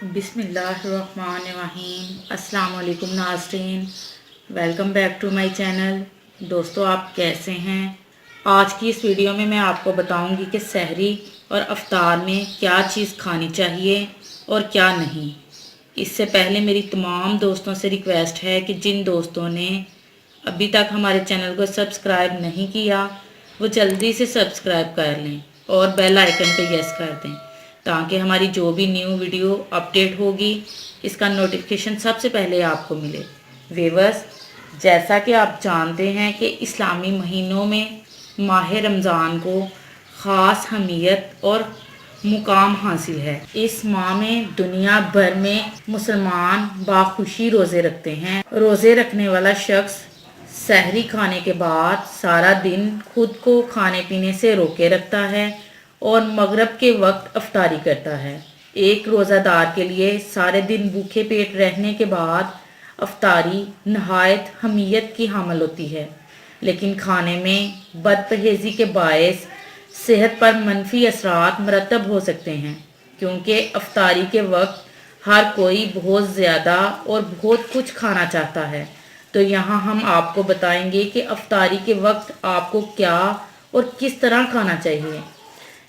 बिस्मिल्लाहिर्रहमानिर्रहीम। अस्सलाम वालेकुम नाज़रीन, welcome back to my channel. दोस्तों, आप कैसे हैं? आज की इस वीडियो में मैं आपको बताऊंगी कि सहरी और अफ्तार में क्या चीज़ खानी चाहिए और क्या नहीं। इससे पहले मेरी तमाम दोस्तों से रिक्वेस्ट है कि जिन दोस्तों ने अभी तक हमारे चैनल को सब्सक्राइब नहीं किया वो जल्दी से सब्सक्राइब कर लें और बेल आइकन पर यस कर दें, ताकि हमारी जो भी न्यू वीडियो अपडेट होगी इसका नोटिफिकेशन सबसे पहले आपको मिले। व्यूअर्स, जैसा कि आप जानते हैं कि इस्लामी महीनों में माह रमज़ान को ख़ास अहमियत और मुकाम हासिल है। इस माह में दुनिया भर में मुसलमान बाखुशी रोज़े रखते हैं। रोज़े रखने वाला शख्स सहरी खाने के बाद सारा दिन खुद को खाने पीने से रोके रखता है और मगरिब के वक्त अफ्तारी करता है। एक रोज़ादार के लिए सारे दिन भूखे पेट रहने के बाद अफ्तारी नहायत अहमियत की हामिल होती है, लेकिन खाने में बदपरहेज़ी के बायस सेहत पर मनफी असरात मरतब हो सकते हैं, क्योंकि अफ्तारी के वक्त हर कोई बहुत ज़्यादा और बहुत कुछ खाना चाहता है। तो यहाँ हम आपको बताएंगे कि अफ्तारी के वक्त आपको क्या और किस तरह खाना चाहिए।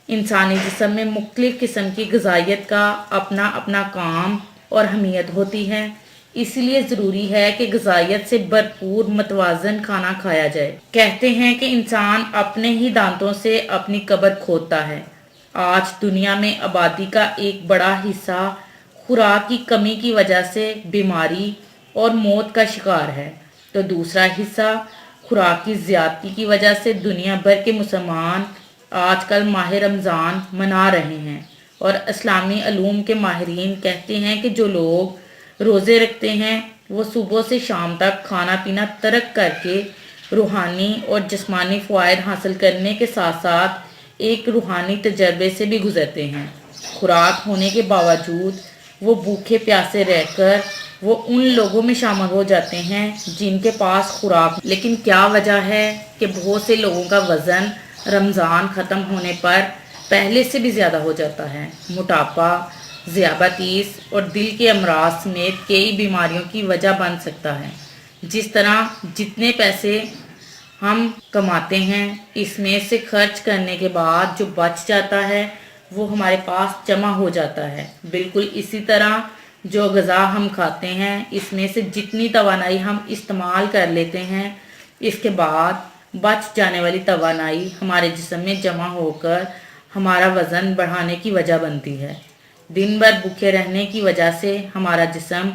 इंसानी जिस्म में मुख्तलिफ़ किस्म की ग़िज़ाइयत का अपना अपना काम और अहमियत होती है, इसलिए ज़रूरी है कि ग़िज़ाइयत से भरपूर मतवाज़न खाना खाया जाए। कहते हैं कि इंसान अपने ही दांतों से अपनी कब्र खोदता है। आज दुनिया में आबादी का एक बड़ा हिस्सा खुराक की कमी की वजह से बीमारी और मौत का शिकार है, तो दूसरा हिस्सा खुराक की ज़्यादती की वजह से दुनिया भर के मुसलमान आजकल माह रमज़ान मना रहे हैं। और इस्लामी अलूम के माहिरीन कहते हैं कि जो लोग रोज़े रखते हैं वो सुबह से शाम तक खाना पीना तर्क करके रूहानी और जिस्मानी फ़वाइद हासिल करने के साथ साथ एक रूहानी तजर्बे से भी गुज़रते हैं। खुराक होने के बावजूद वो भूखे प्यासे रहकर वो उन लोगों में शामिल हो जाते हैं जिनके पास खुराक। लेकिन क्या वजह है कि बहुत से लोगों का वज़न रमज़ान ख़त्म होने पर पहले से भी ज़्यादा हो जाता है। मोटापा, ज़ियाबतीस और दिल के अमराज समेत कई बीमारियों की वजह बन सकता है। जिस तरह जितने पैसे हम कमाते हैं इसमें से खर्च करने के बाद जो बच जाता है वो हमारे पास जमा हो जाता है। बिल्कुल इसी तरह जो ग़िज़ा हम खाते हैं इसमें से जितनी तवानाई हम इस्तेमाल कर लेते हैं इसके बाद बच जाने वाली तवानाई हमारे जिस्म में जमा होकर हमारा वज़न बढ़ाने की वजह बनती है। दिन भर भूखे रहने की वजह से हमारा जिस्म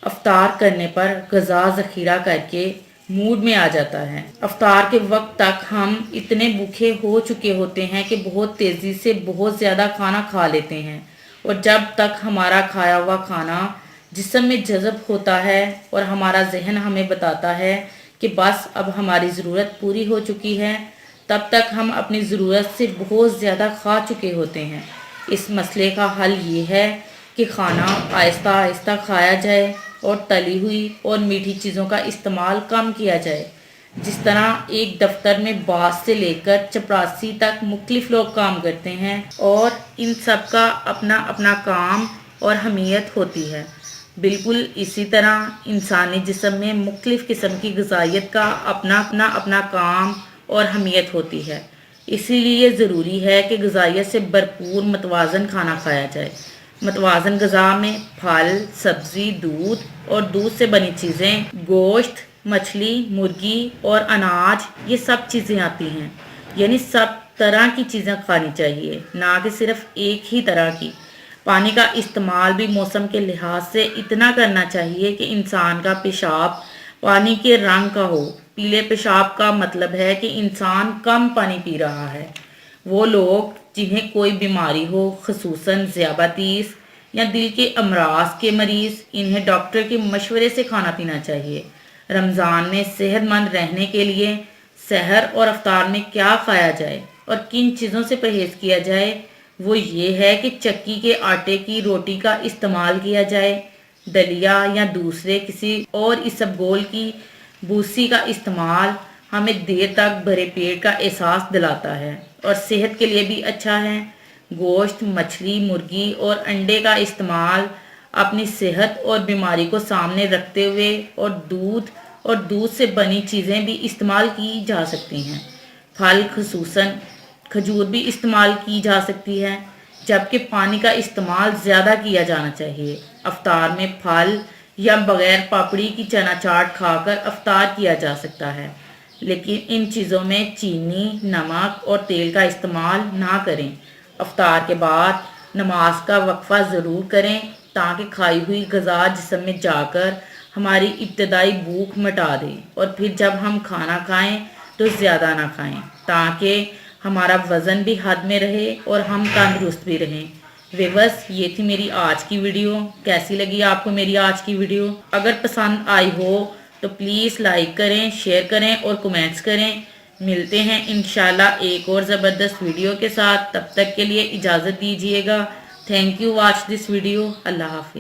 अफ्तार करने पर ग़िज़ा ज़ख़ीरा करके मूड में आ जाता है। अफ्तार के वक्त तक हम इतने भूखे हो चुके होते हैं कि बहुत तेज़ी से बहुत ज़्यादा खाना खा लेते हैं, और जब तक हमारा खाया हुआ खाना जिस्म में जज़ब होता है और हमारा जहन हमें बताता है कि बस अब हमारी ज़रूरत पूरी हो चुकी है, तब तक हम अपनी ज़रूरत से बहुत ज़्यादा खा चुके होते हैं। इस मसले का हल ये है कि खाना आहिस्ता आहिस्ता खाया जाए और तली हुई और मीठी चीज़ों का इस्तेमाल कम किया जाए। जिस तरह एक दफ्तर में बास से लेकर चपरासी तक मुख्तलिफ लोग काम करते हैं और इन सब का अपना अपना काम और अहमियत होती है, बिल्कुल इसी तरह इंसानी जिस्म में मुख्तलिफ़ किस्म की ग़िज़ाइयत का अपना अपना काम और अहमियत होती है। इसीलिए ज़रूरी है कि ग़िज़ाइयत से भरपूर मतवाज़न खाना खाया जाए। मतवाज़न ग़िज़ा में फल, सब्ज़ी, दूध और दूध से बनी चीज़ें, गोश्त, मछली, मुर्गी और अनाज, ये सब चीज़ें आती हैं। यानी सब तरह की चीज़ें खानी चाहिए, ना कि सिर्फ एक ही तरह की। पानी का इस्तेमाल भी मौसम के लिहाज से इतना करना चाहिए कि इंसान का पेशाब पानी के रंग का हो। पीले पेशाब का मतलब है कि इंसान कम पानी पी रहा है। वो लोग जिन्हें कोई बीमारी हो, ख़ुसूसन ज़ियाबतीस या दिल के अमराज के मरीज़, इन्हें डॉक्टर के मशवरे से खाना पीना चाहिए। रमज़ान में सेहतमंद रहने के लिए सहर और अफ्तार में क्या खाया जाए और किन चीज़ों से परहेज़ किया जाए, वो ये है कि चक्की के आटे की रोटी का इस्तेमाल किया जाए। दलिया या दूसरे किसी और इसबगोल की भूसी का इस्तेमाल हमें देर तक भरे पेट का एहसास दिलाता है और सेहत के लिए भी अच्छा है। گوشت، مچھلی، مرغی اور انڈے کا استعمال اپنی صحت اور بیماری کو سامنے رکھتے ہوئے اور دودھ سے بنی چیزیں بھی استعمال کی جا سکتی ہیں۔ پھل خصوصاً کھجور بھی استعمال کی جا سکتی ہے، جبکہ پانی کا استعمال زیادہ کیا جانا چاہیے۔ افطار میں پھل یا بغیر پاپڑی کی چنا چاٹ کھا کر افطار کیا جا سکتا ہے، لیکن ان چیزوں میں چینی، نمک اور تیل کا استعمال نہ کریں۔ افطار کے بعد نماز کا وقفہ ضرور کریں تاکہ کھائی ہوئی غذا جسم میں جا کر ہماری ابتدائی بھوک مٹا دے، اور پھر جب ہم کھانا کھائیں تو زیادہ نہ کھائیں تاکہ ہمارا وزن بھی حد میں رہے اور ہم تندرست بھی رہیں۔ ویورز، یہ تھی میری آج کی ویڈیو۔ کیسی لگی آپ کو میری آج کی ویڈیو؟ اگر پسند آئی ہو تو پلیز لائک کریں، شیئر کریں اور کمنٹس کریں۔ ملتے ہیں انشاءاللہ ایک اور زبردست ویڈیو کے ساتھ۔ تب تک کے لیے اجازت دیجیے گا۔ Thank you watch this video. اللہ حافظ۔